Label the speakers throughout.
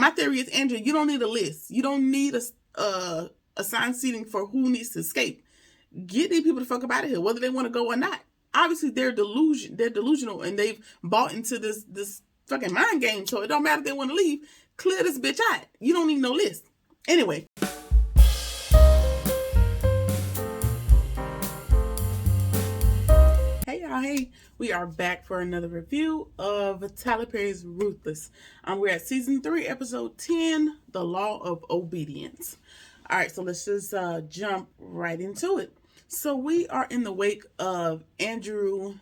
Speaker 1: my theory is, Andrea, you don't need a list. You don't need a assigned seating for who needs to escape. Get these people the fuck up out of here, whether they want to go or not. Obviously, they're delusional, and they've bought into this fucking mind game. So it don't matter if they want to leave. Clear this bitch out. You don't need no list. Anyway. Hey y'all, hey. We are back for another review of Tyler Perry's Ruthless. We're at season 3, episode 10, The Law of Obedience. All right, so let's just jump right into it. So we are in the wake of Andrew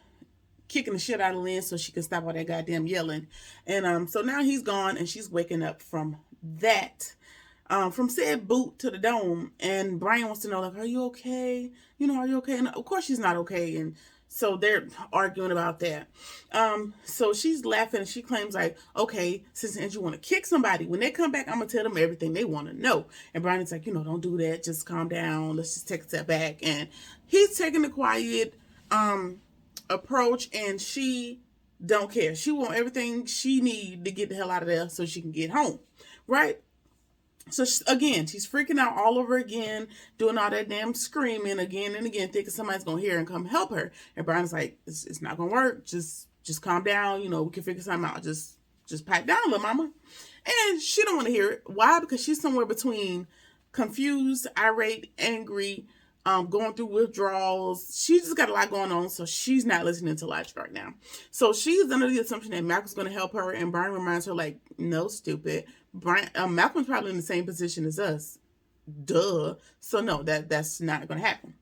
Speaker 1: kicking the shit out of Lynn so she can stop all that goddamn yelling. And so now he's gone and she's waking up from that. From said boot to the dome. And Brian wants to know, like, are you okay? You know, are you okay? And of course she's not okay. And so they're arguing about that. So she's laughing and she claims, like, okay, since Andrew want to kick somebody, when they come back, I'm going to tell them everything they want to know. And Brian's like, you know, don't do that. Just calm down. Let's just take a step back. And he's taking the quiet approach, and she don't care. She want everything she need to get the hell out of there so she can get home. Right? So again, she's freaking out all over again, doing all that damn screaming again and again, thinking somebody's gonna hear and come help her. And Brian's like, it's not gonna work. Just calm down. You know, we can figure something out. Just pipe down, little mama. And she don't want to hear it. Why? Because she's somewhere between confused, irate, angry, going through withdrawals. She just got a lot going on, so she's not listening to Latch right now. So she's under the assumption that Malcolm's going to help her, and Brian reminds her, like, no, stupid. Malcolm's probably in the same position as us. Duh. So no, that's not going to happen.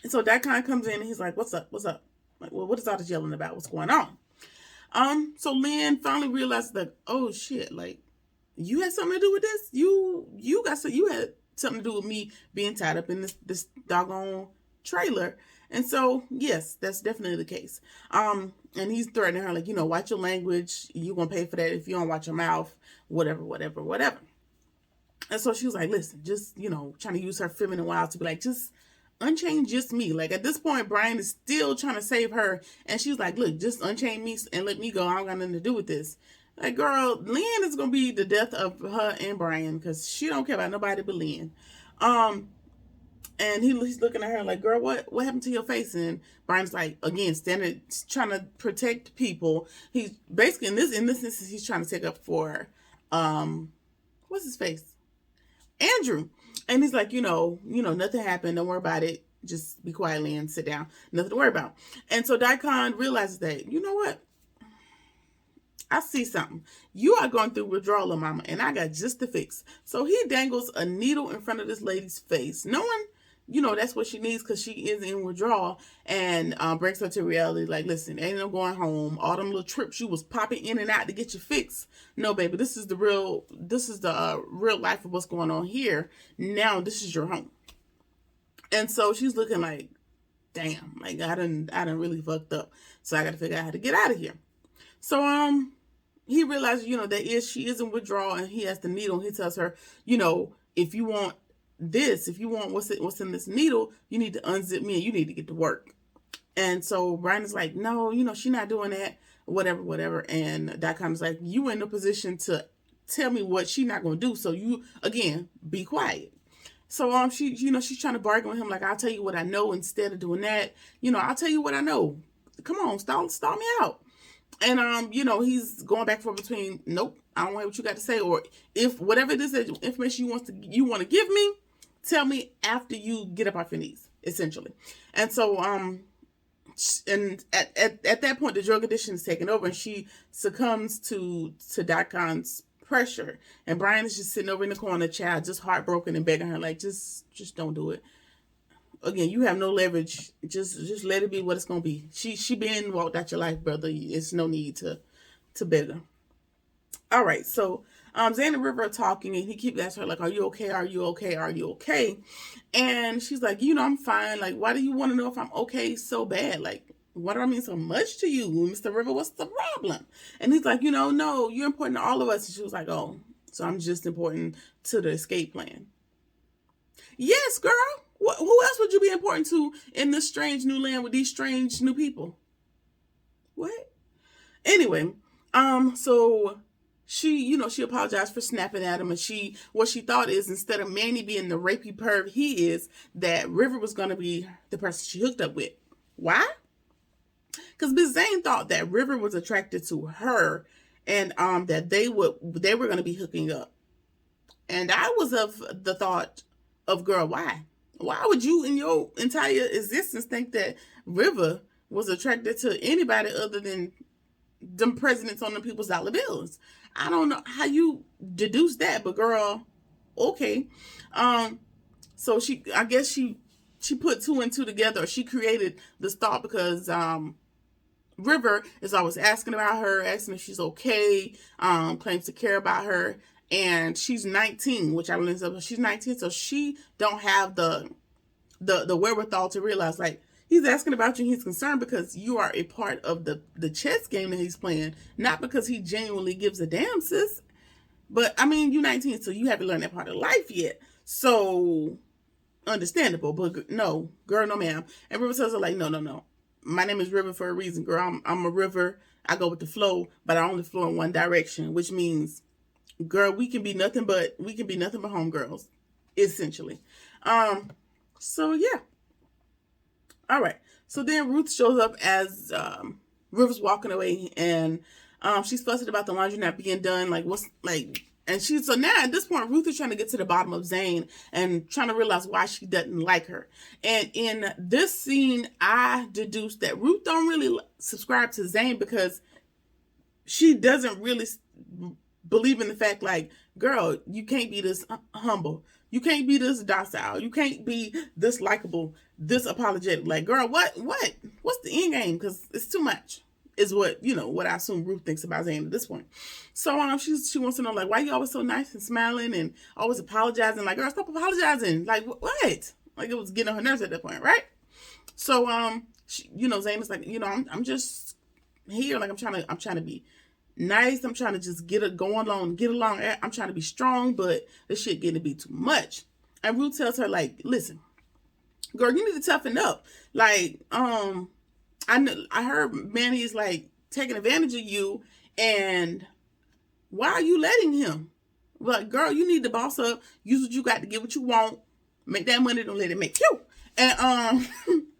Speaker 1: And so that kind of comes in, and he's like, what's up? Like, well, what is all this yelling about? What's going on? So Lynn finally realizes that, oh shit, like, you had something to do with this? You had something to do with me being tied up in this doggone trailer. And so, yes, that's definitely the case. And he's threatening her, like, you know, watch your language. You're going to pay for that if you don't watch your mouth, whatever. And so she was like, listen, just, you know, trying to use her feminine wiles to be like, just unchain just me. Like, at this point, Brian is still trying to save her. And she's like, look, just unchain me and let me go. I don't got nothing to do with this. Like, girl, Lynn is going to be the death of her and Brian because she don't care about nobody but Lynn. And he's looking at her like, girl, what happened to your face? And Brian's like, again, standing, trying to protect people. He's basically, in this instance, he's trying to take up for, what's his face? Andrew. And he's like, you know, nothing happened. Don't worry about it. Just be quiet, Lynn, sit down. Nothing to worry about. And so Daikon realizes that, you know what? I see something. You are going through withdrawal, mama, and I got just the fix. So he dangles a needle in front of this lady's face, knowing, you know, that's what she needs because she is in withdrawal, and brings her to reality. Like, listen, ain't no going home. All them little trips you was popping in and out to get your fix. No, baby, this is the real life of what's going on here. Now this is your home. And so she's looking like, damn, like I done really fucked up. So I got to figure out how to get out of here. So, he realizes, you know, she is in withdrawal, and he has the needle. He tells her, you know, if you want what's in this needle, you need to unzip me and you need to get to work. And so Brian is like, no, you know, she's not doing that, whatever. And Daikon is like, you in a position to tell me what she's not going to do. So you, again, be quiet. So, she's trying to bargain with him. Like, I'll tell you what I know instead of doing that. You know, I'll tell you what I know. Come on, stall me out. And, he's going back and forth between, nope, I don't want what you got to say. Or if whatever it is that information you want to give me, tell me after you get up off your knees, essentially. And so, and at that point, the drug addiction is taking over, and she succumbs to Daikon's pressure. And Brian is just sitting over in the corner, child, just heartbroken and begging her, like, just don't do it. Again, you have no leverage. Just let it be what it's gonna be. She been walked out your life, brother. It's no need to beg her. All right, so Zane and River are talking, and he keeps asking her, like, are you okay? Are you okay? Are you okay? And she's like, you know, I'm fine. Like, why do you want to know if I'm okay so bad? Like, what do I mean so much to you, Mr. River? What's the problem? And he's like, you know, no, you're important to all of us. And she was like, oh, so I'm just important to the escape plan. Yes, girl. Who else would you be important to in this strange new land with these strange new people? What? Anyway, so she apologized for snapping at him, and what she thought is, instead of Manny being the rapey perv he is, that River was gonna be the person she hooked up with. Why? Because Miss Zane thought that River was attracted to her, and that they were gonna be hooking up. And I was of the thought of, girl, why? Why would you in your entire existence think that River was attracted to anybody other than them presidents on the people's dollar bills? I don't know how you deduce that, but girl, okay. So I guess she put two and two together, or she created this thought because River is always asking about her, asking if she's okay, claims to care about her, and she's 19, which I learned, she's 19, so she don't have the wherewithal to realize, like, he's asking about you, he's concerned because you are a part of the chess game that he's playing, not because he genuinely gives a damn, sis. But, I mean, you're 19, so you haven't learned that part of life yet. So, understandable. But, no, girl, no, ma'am. And River tells her, like, no. My name is River for a reason, girl. I'm a river. I go with the flow, but I only flow in one direction, which means, girl, we can be nothing but homegirls, essentially. So, yeah. All right. So then Ruth shows up as River's walking away, and she's fussing about the laundry not being done. So now at this point, Ruth is trying to get to the bottom of Zane and trying to realize why she doesn't like her. And in this scene, I deduced that Ruth don't really subscribe to Zane because she doesn't really believe in the fact, like, girl, you can't be this humble. You can't be this docile. You can't be this likable, this apologetic. Like, girl, what's the end game? Because it's too much, is what I assume Ruth thinks about Zane at this point. So she wants to know, like, why you always so nice and smiling and always apologizing? Like, girl, stop apologizing. Like, what? Like, it was getting on her nerves at that point, right? So Zane is like, I'm just here. Like, I'm trying to be nice. I'm trying to just get along. I'm trying to be strong, but this shit getting to be too much. And Ruth tells her, like, listen, girl, you need to toughen up. Like, I heard Manny is, like, taking advantage of you, and why are you letting him? Like, girl, you need to boss up, use what you got to get what you want, make that money, don't let it make you. And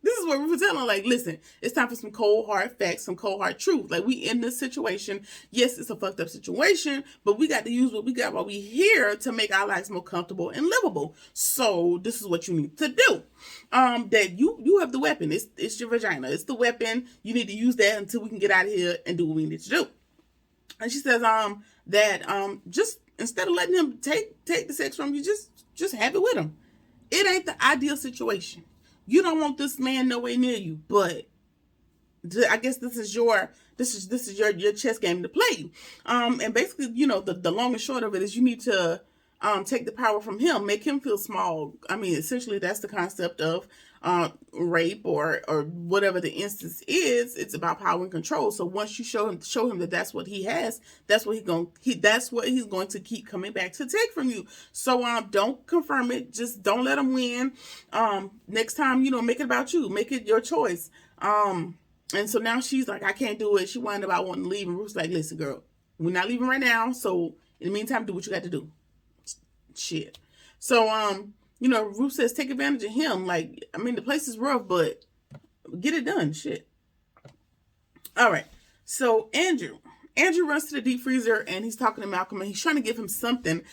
Speaker 1: this is what we were telling, like, listen, it's time for some cold hard facts, some cold hard truth. Like, we in this situation, yes, it's a fucked up situation, but we got to use what we got while we here to make our lives more comfortable and livable. So this is what you need to do. That you have the weapon. It's your vagina. It's the weapon. You need to use that until we can get out of here and do what we need to do. And she says that just instead of letting him take the sex from you, just have it with him. It ain't the ideal situation. You don't want this man nowhere near you, but I guess this is your chess game to play. And basically, the long and short of it is you need to take the power from him, make him feel small. I mean, essentially, that's the concept of rape or whatever the instance is. It's about power and control. So once you show him that that's what he has, that's what he's going to keep coming back to take from you. So don't confirm it. Just don't let him win. Next time, make it about you. Make it your choice. And so now she's like, I can't do it. She whined about wanting to leave, and Ruth's like, listen, girl, we're not leaving right now. So in the meantime, do what you got to do. Shit. So Ruth says take advantage of him. Like, I mean, the place is rough, but get it done. Shit. All right. So Andrew runs to the deep freezer, and he's talking to Malcolm, and he's trying to give him something,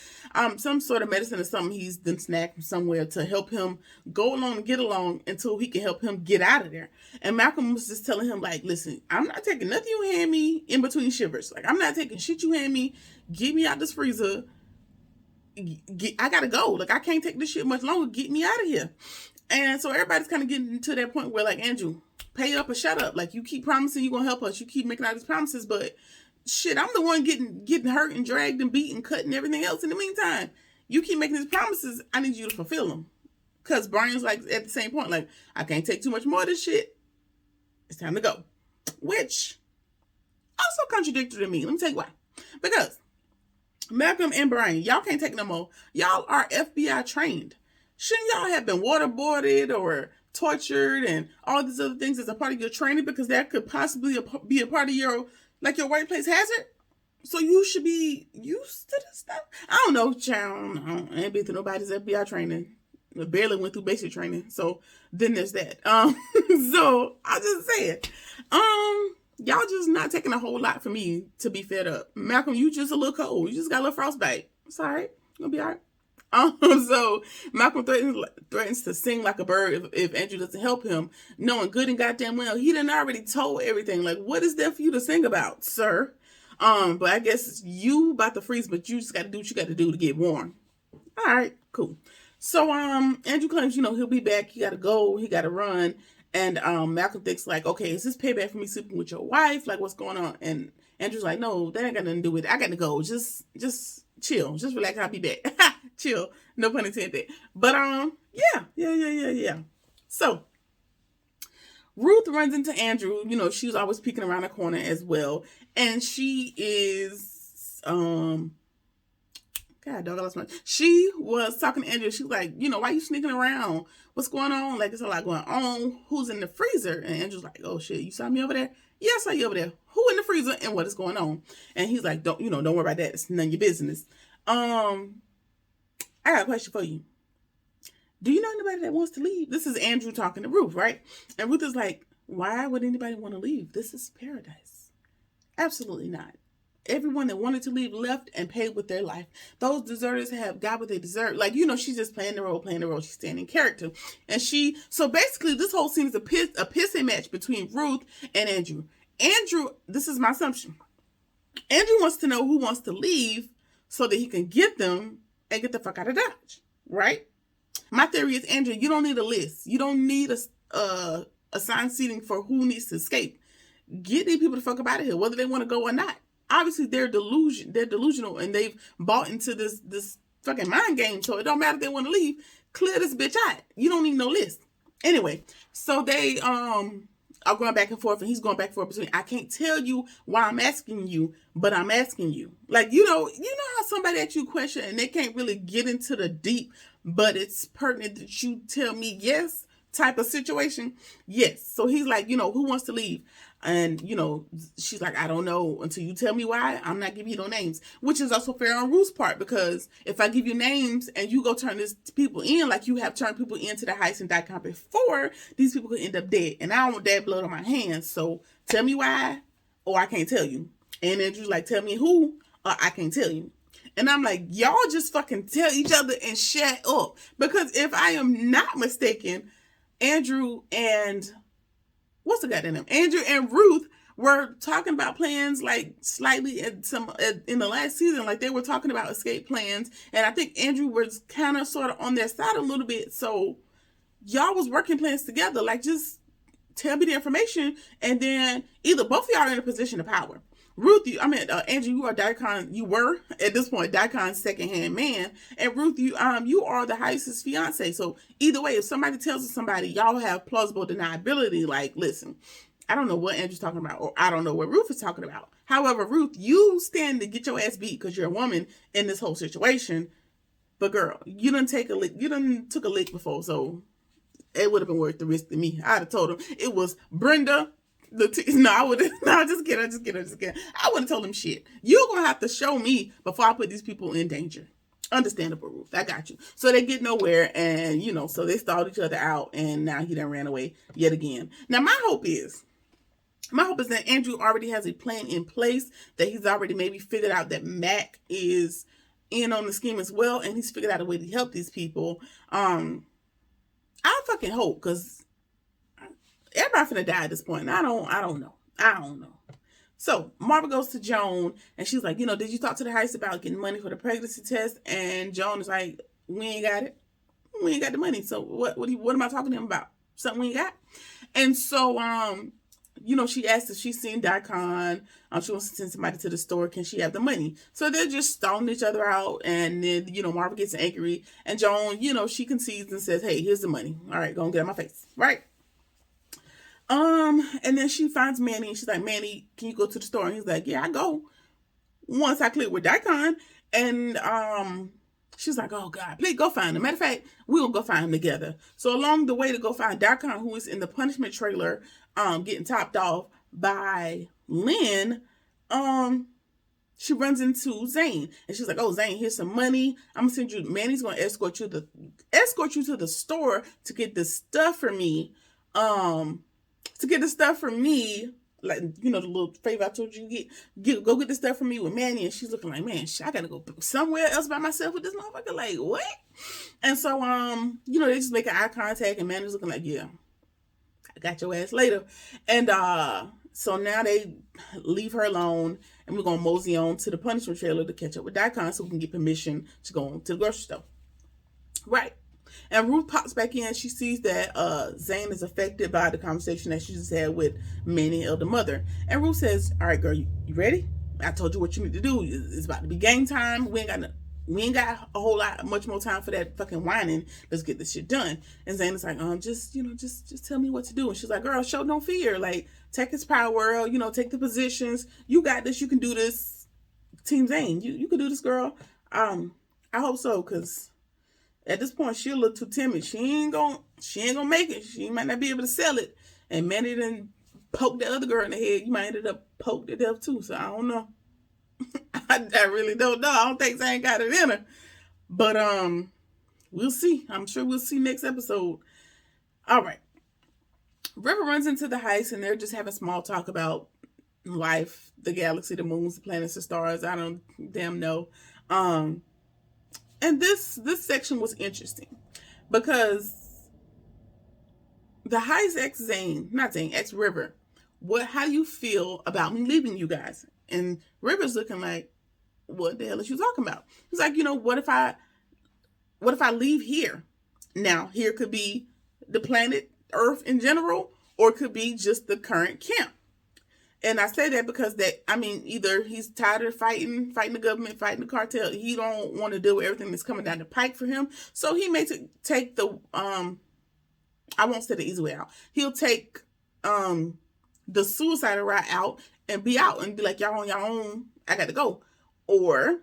Speaker 1: some sort of medicine or something he's been snagged from somewhere to help him go along and get along until he can help him get out of there. And Malcolm was just telling him, like, listen, I'm not taking nothing you hand me in between shivers. Like, I'm not taking shit you hand me. Get me out this freezer. I gotta go. Like, I can't take this shit much longer. Get me out of here. And so everybody's kind of getting to that point where, like, Andrew, pay up or shut up. Like, you keep promising you're gonna help us. You keep making all these promises, but shit, I'm the one getting hurt and dragged and beat and cut and everything else in the meantime. You keep making these promises. I need you to fulfill them. Because Brian's like at the same point, like, I can't take too much more of this shit. It's time to go. Which also contradictory to me. Let me tell you why. Because Malcolm and Brian, y'all can't take no more. Y'all are FBI trained. Shouldn't y'all have been waterboarded or tortured and all these other things as a part of your training? Because that could possibly be a part of your workplace hazard? So you should be used to this stuff. I don't know, child. I ain't been through nobody's FBI training. I barely went through basic training. So then there's that. So I just said, y'all just not taking a whole lot for me to be fed up. Malcolm, you just a little cold. You just got a little frostbite. It's all right. You'll be all right. So Malcolm threatens to sing like a bird if Andrew doesn't help him, knowing good and goddamn well he done already told everything. Like, what is there for you to sing about, sir? But I guess you about to freeze, but you just got to do what you got to do to get warm. All right, cool. So Andrew claims, he'll be back. He got to go. He got to run. And Malcolm thinks like, okay, is this payback for me sleeping with your wife? Like, what's going on? And Andrew's like, no, that ain't got nothing to do with it. I got to go. Just chill. Just relax. I'll be back. Chill. No pun intended. But yeah. So Ruth runs into Andrew. She's always peeking around the corner as well. And she is, God, dog, I lost my. She was talking to Andrew. She was like, why you sneaking around? What's going on? Like, there's a lot going on. Who's in the freezer? And Andrew's like, oh shit, you saw me over there? Yeah, I saw you over there. Who in the freezer and what is going on? And he's like, don't worry about that. It's none of your business. I got a question for you. Do you know anybody that wants to leave? This is Andrew talking to Ruth, right? And Ruth is like, why would anybody want to leave? This is paradise. Absolutely not. Everyone that wanted to leave left and paid with their life. Those deserters have got what they deserve. Like, she's just playing the role. She's staying in character. And so basically this whole scene is a pissing match between Ruth and Andrew. Andrew, this is my assumption. Andrew wants to know who wants to leave so that he can get them and get the fuck out of Dodge, right? My theory is, Andrew, you don't need a list. You don't need a assigned seating for who needs to escape. Get these people the fuck up out of here, whether they want to go or not. Obviously, they're delusional, and they've bought into this fucking mind game. So it don't matter if they want to leave. Clear this bitch out. You don't need no list. Anyway, so they are going back and forth, and he's going back and forth between, I can't tell you why I'm asking you, but I'm asking you. Like, you know how somebody asks you a question and they can't really get into the deep, but it's pertinent that you tell me yes type of situation? Yes. So he's like, who wants to leave? And, she's like, I don't know until you tell me why. I'm not giving you no names, which is also fair on Ruth's part, because if I give you names and you go turn these people in, like you have turned people into the heist and DICON before, these people could end up dead. And I don't want that blood on my hands. So tell me why, or I can't tell you. And Andrew's like, tell me who, or I can't tell you. And I'm like, y'all just fucking tell each other and shut up. Because if I am not mistaken, Andrew and what's the goddamn name? Andrew and Ruth were talking about plans, like slightly in the last season, like they were talking about escape plans. And I think Andrew was kind of sort of on their side a little bit. So y'all was working plans together. Like, just tell me the information, and then either both of y'all are in a position of power. Ruth, Andrew, you are DICON. You were at this point DICON's second-hand man, and Ruth, you are the heist's fiance. So either way, if somebody tells somebody, y'all have plausible deniability. Like, listen, I don't know what Andrew's talking about, or I don't know what Ruth is talking about. However, Ruth, you stand to get your ass beat because you're a woman in this whole situation. But girl, you done took a lick before, so it would have been worth the risk to me. I'd have told him it was Brenda. I would have. No, just kidding. I wouldn't have told him shit. You're gonna have to show me before I put these people in danger. Understandable, Ruth. I got you. So they get nowhere, and so they stalled each other out, and now he done ran away yet again. Now my hope is that Andrew already has a plan in place, that he's already maybe figured out that Mac is in on the scheme as well, and he's figured out a way to help these people. I fucking hope, because everybody finna die at this point. I don't know. So Marva goes to Joan, and she's like, did you talk to the heist about getting money for the pregnancy test? And Joan is like, we ain't got it. We ain't got the money. So what am I talking to him about? Something we ain't got? And so, she asked if she's seen DICON. She wants to send somebody to the store. Can she have the money? So they're just stalling each other out. And then, Marva gets angry. And Joan, she concedes and says, hey, here's the money. All right, go and get out my face. Right? And then she finds Manny, and she's like, Manny, can you go to the store? And he's like, yeah, I go once I clear with DICON. And she's like, oh God, please go find him. Matter of fact, we'll go find him together. So along the way to go find DICON, who is in the punishment trailer, getting topped off by Lynn, she runs into Zane, and she's like, "Oh, Zane, here's some money. I'm gonna send you. Manny's gonna escort you to the store to get the stuff for me. Um, to get the stuff for me, like, you know, the little favor I told you to go get the stuff for me with Manny." And she's looking like, "Man, I gotta go somewhere else by myself with this motherfucker. Like, what?" And so, you know, they just make eye contact, and Manny's looking like, "Yeah, I got your ass later." And so now they leave her alone, and we're gonna mosey on to the punishment trailer to catch up with Daikon so we can get permission to go to the grocery store. Right. And Ruth pops back in. She sees that Zane is affected by the conversation that she just had with Manny and Elder Mother. And Ruth says, "All right, girl, you ready? I told you what you need to do. It's about to be game time. We ain't got a whole lot much more time for that fucking whining. Let's get this shit done." And Zane is like, just tell me what to do." And she's like, "Girl, show no fear. Like, take his power, you know, take the positions. You got this. You can do this. Team Zane, you can do this, girl." I hope so, because at this point she a little too timid. She ain't gonna make it. She might not be able to sell it. And Manny done poked the other girl in the head. You might end up poke to death too. So I don't know. I really don't know. I don't think Zane got it in her. But we'll see. I'm sure we'll see next episode. All right. River runs into the heist, and they're just having small talk about life, the galaxy, the moons, the planets, the stars. I don't damn know. And this section was interesting because the heist ex River. How do you feel about me leaving you guys? And River's looking like, what the hell is you talking about? He's like, you know, what if I leave here? Now, here could be the planet Earth in general, or it could be just the current camp. And I say that because either he's tired of fighting the government, fighting the cartel. He don't want to deal with everything that's coming down the pike for him. So he may take the, I won't say the easy way out. He'll take the suicidal route out and be out and be like, "Y'all on your own. I got to go." Or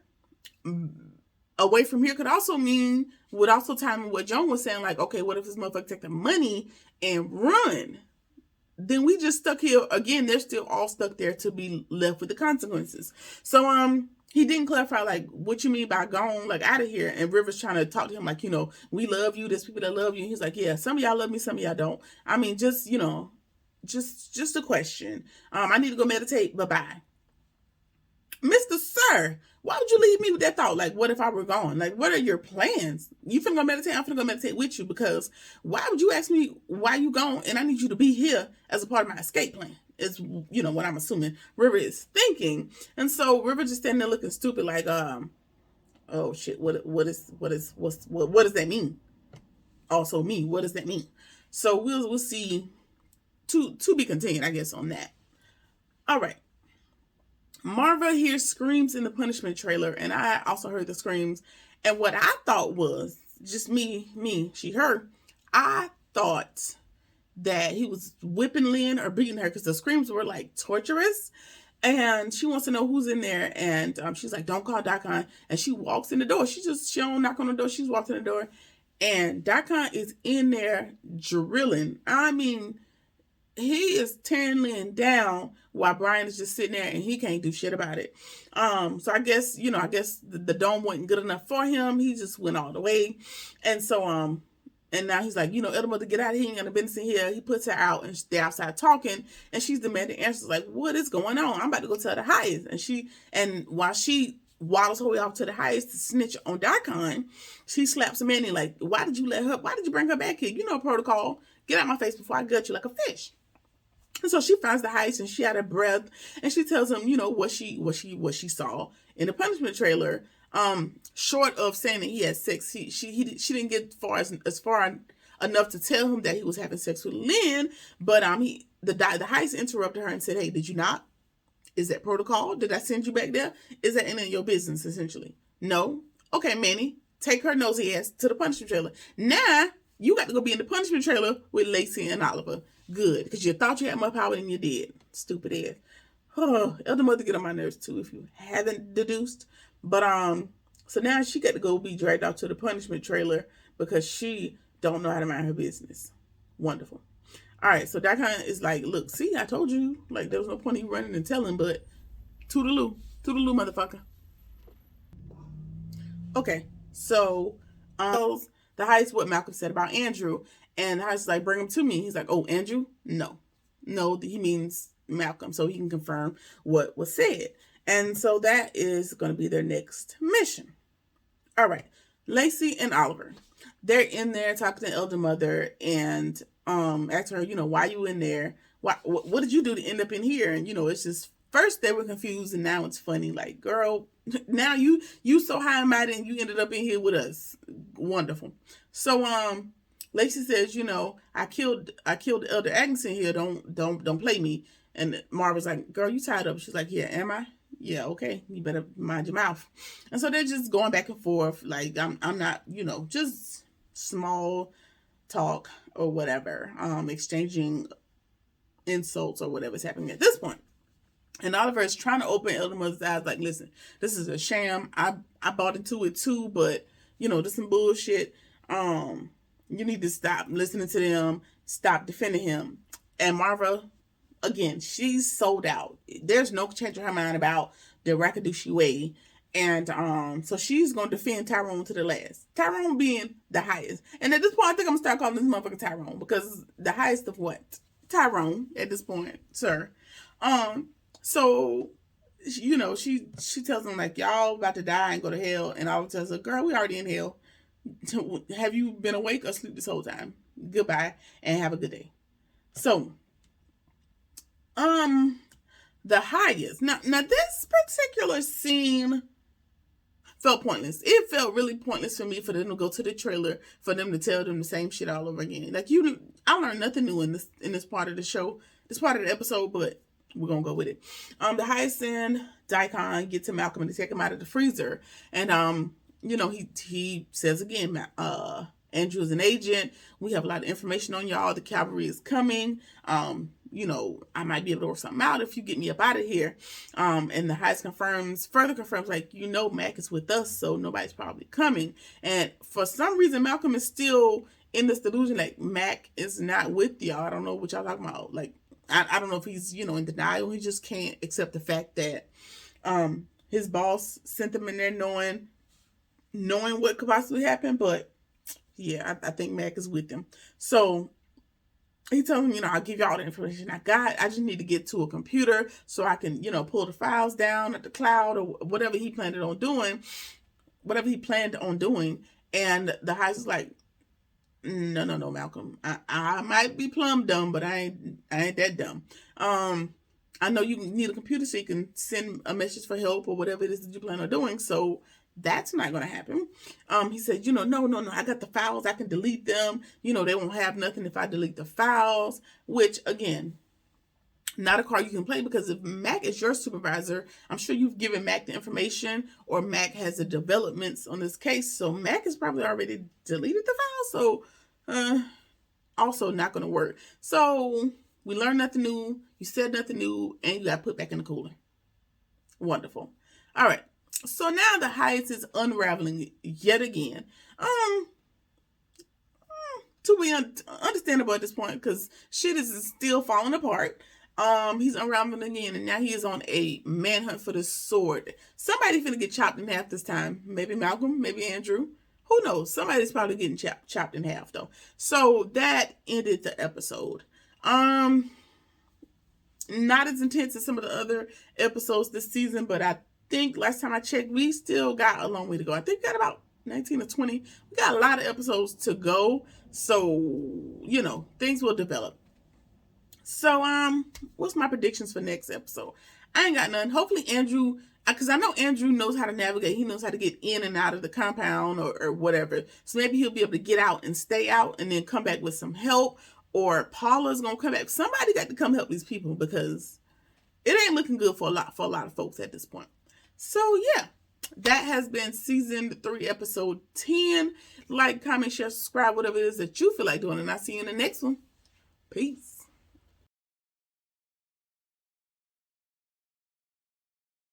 Speaker 1: away from here would also time in what Joan was saying, like, okay, what if this motherfucker take the money and run? Then we just stuck here again. They're still all stuck there to be left with the consequences. So he didn't clarify, like, what you mean by gone, like, out of here. And River's trying to talk to him like, you know, we love you. There's people that love you. And he's like, yeah, some of y'all love me, some of y'all don't. I mean, just, you know, just a question. I need to go meditate. Bye-bye. Mr. Sir, why would you leave me with that thought? Like, what if I were gone? Like, what are your plans? You finna go meditate? I'm finna go meditate with you, because why would you ask me why you gone and I need you to be here as a part of my escape plan? Is, you know, what I'm assuming River is thinking. And so River just standing there looking stupid, like, oh shit, what does that mean? Also me, what does that mean? So we'll see, to be continued, I guess, on that. All right. Marva hears screams in the punishment trailer, and I also heard the screams. And what I thought was, just she heard, I thought that he was whipping Lynn or beating her, because the screams were like torturous. And she wants to know who's in there. And she's like, "Don't call Daikon." And she walks in the door. She don't knock on the door. She's walking in the door. And Daikon is in there drilling. I mean, he is tearing Lynn down while Brian is just sitting there and he can't do shit about it. So I guess the dome wasn't good enough for him. He just went all the way. And so, and now he's like, Elder Mother, get out of here. You ain't got no business in here. He puts her out, and they're outside talking, and she's demanding answers like, what is going on? I'm about to go tell the highest. And while she waddles her way off to the highest to snitch on Daikon, she slaps him in like, why did you bring her back here? You know protocol. Get out my face before I gut you like a fish. And so she finds the heist, and she out of breath, and she tells him, what she saw in the punishment trailer. Short of saying that he had sex, she didn't get as far enough to tell him that he was having sex with Lynn. But the heist interrupted her and said, "Hey, did you not? Is that protocol? Did I send you back there? Is that any of your business?" Essentially, no. Okay, Manny, take her nosy ass to the punishment trailer. Now you got to go be in the punishment trailer with Lacey and Oliver. Good, because you thought you had more power than you did. Stupid ass. Oh, Elder Mother get on my nerves too, if you haven't deduced. But so now she got to go be dragged out to the punishment trailer because she don't know how to mind her business. Wonderful. All right, so Daikon is like, look, see, I told you, like, there was no point in you running and telling, but toodaloo. Toodaloo, motherfucker. Okay, so the highest what Malcolm said about Andrew, and the highest like, bring him to me. He's like, oh, Andrew? No, he means Malcolm, so he can confirm what was said. And so that is going to be their next mission. All right, Lacey and Oliver, they're in there talking to Elder Mother and asking her, why you in there? What did you do to end up in here? And it's just, first they were confused, and now it's funny. Like, girl, now you so high and mighty, and you ended up in here with us. Wonderful. So Lacey says, I killed Elder Atkinson here. Don't play me. And Marva's like, girl, you tied up. She's like, yeah, am I? Yeah, okay. You better mind your mouth. And so they're just going back and forth. Like, I'm not, just small talk or whatever, exchanging insults or whatever's happening at this point. And Oliver is trying to open Elder Mother's eyes, like, listen, this is a sham. I bought into it too, but this is some bullshit. You need to stop listening to them, stop defending him. And Marva, again, she's sold out. There's no changing her mind about the Rakadouchi way. And so she's going to defend Tyrone to the last. Tyrone being the highest. And at this point, I think I'm going to start calling this motherfucker Tyrone, because the highest of what? Tyrone at this point, sir. So, she tells him, like, y'all about to die and go to hell. And Oliver tells her, girl, we already in hell. Have you been awake or asleep this whole time? Goodbye and have a good day. So, the highest. Now this particular scene felt pointless. It felt really pointless for me for them to go to the trailer, for them to tell them the same shit all over again. Like, I learned nothing new in this part of the show, this part of the episode, but we're gonna go with it. The highest send Daikon get to Malcolm and to take him out of the freezer, and he says again, Andrew is an agent. We have a lot of information on y'all. The cavalry is coming. I might be able to work something out if you get me up out of here. And the highest further confirms, like, Mac is with us, so nobody's probably coming. And for some reason, Malcolm is still in this delusion, like, Mac is not with y'all. I don't know what y'all talking about. Like, I don't know if he's, in denial. He just can't accept the fact that his boss sent him in there knowing what could possibly happen. But yeah, I think Mac is with them. So he tells him, I'll give you all the information I got. I just need to get to a computer so I can, pull the files down at the cloud or whatever he planned on doing. And the highest is like, no, Malcolm. I might be plumb dumb, but I ain't that dumb. I know you need a computer so you can send a message for help or whatever it is that you plan on doing. So that's not going to happen. He said, no, I got the files. I can delete them. They won't have nothing if I delete the files, which, again, not a card you can play, because if Mac is your supervisor, I'm sure you've given Mac the information, or Mac has the developments on this case. So Mac has probably already deleted the file. So also not going to work. So we learned nothing new. You said nothing new, and you got put back in the cooler. Wonderful. All right. So now the highest is unraveling yet again. To be understandable at this point, because shit is still falling apart. He's unraveling again, and now he is on a manhunt for the sword. Somebody finna get chopped in half this time. Maybe Malcolm, maybe Andrew. Who knows? Somebody's probably getting chopped in half, though. So that ended the episode. Not as intense as some of the other episodes this season, but I think last time I checked, we still got a long way to go. I think we got about 19 or 20. We got a lot of episodes to go. So, things will develop. So, what's my predictions for next episode? I ain't got none. Hopefully Andrew, because I know Andrew knows how to navigate. He knows how to get in and out of the compound or whatever. So maybe he'll be able to get out and stay out and then come back with some help. Or Paula's going to come back. Somebody got to come help these people, because it ain't looking good for a lot of folks at this point. So, yeah, that has been season 3, episode 10. Like, comment, share, subscribe, whatever it is that you feel like doing. And I'll see you in the next one. Peace.